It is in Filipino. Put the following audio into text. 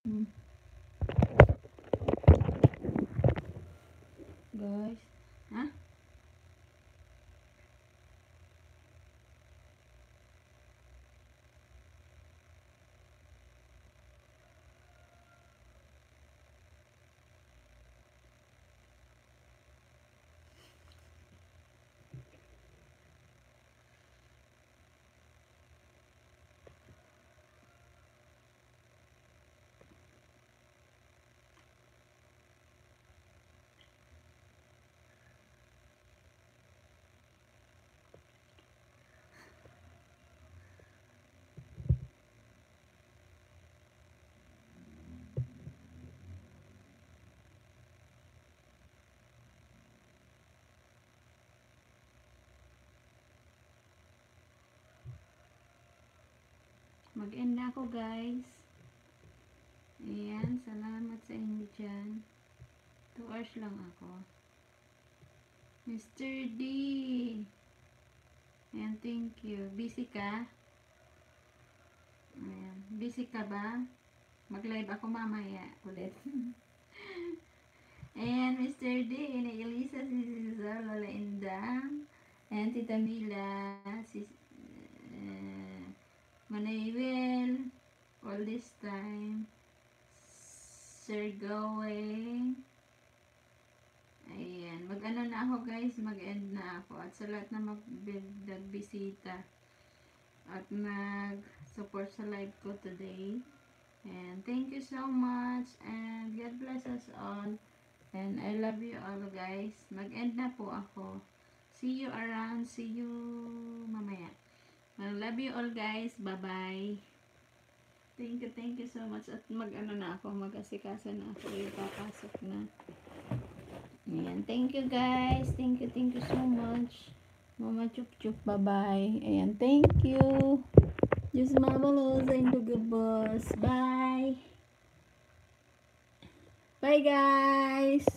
Hmm. Guys. Ha? Mag-end na ako, guys. Ayan, salamat sa inyo dyan. 2 hours lang ako. Mr. D. Ayan, thank you. Busy ka? Ayan, busy ka ba? Mag-live ako mamaya ulit. Ayan, Mr. D, ni Elisa, si Cesar, Lola Indang, and Tita Mila, si Manayvel, all this time, Sir Going. Ayan, mag-ano na ako guys, mag-end na ako. At sa lahat na nagbisita at nag-support sa live ko today. And thank you so much, and God bless us all. And I love you all guys. Mag-end na po ako. See you around. See you mamaya. I love you all guys. Bye-bye. Thank you so much. At mag-ano na ako. Mag-asikasa na ako. Papasok na. Ayan. Thank you guys. Thank you so much. Mama Chup Chup. Bye-bye. Ayan. Thank you. Diyos mabalos. Into good boss. Bye. Bye guys.